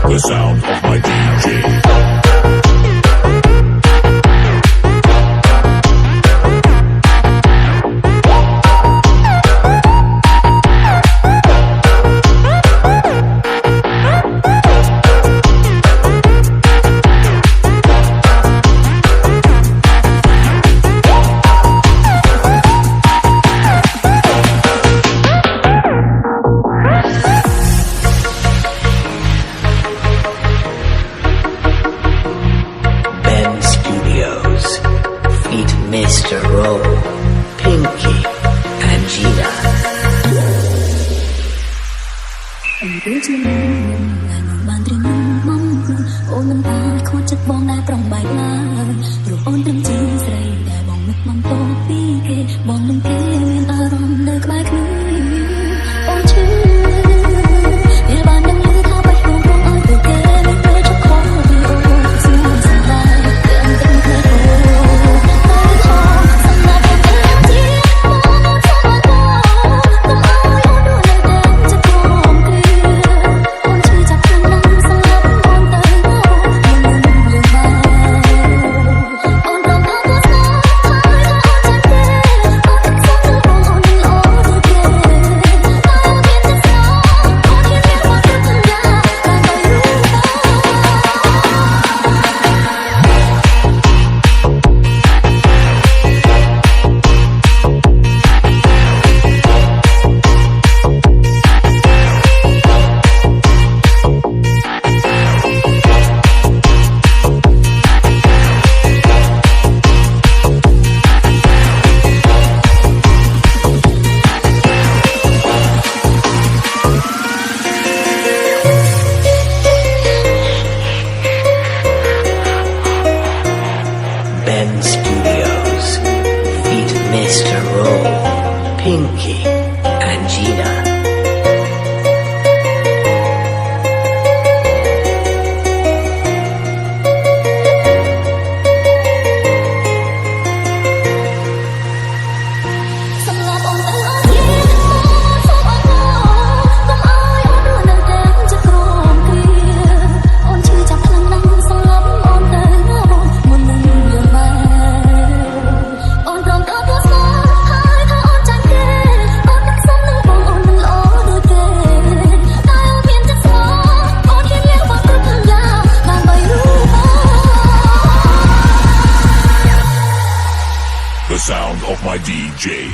The sound of my DJ. Mr. Roll, Pinky, and Gina. បានត្រៀមមកអូនមិនបានខូចចិត្តបងដែរប្រងបែកឡើយព្រោះអូនត្រឹមជាស្រីដែលបងនឹកមិនតពីគេបងនឹងគេមានអារម្មណ៍នៅក្បែរគ្នាអូនឈឺវាបានដឹងឮថាបាច់បងព្រមឲ្យទៅគេមិនពេលជប់ខំពីអូនស្នេហ៍សម្លាយទាំងទាំងគ្នាBen Studios, feat. Mr. Roll, Pinky, and Gina. The sound of my DJ.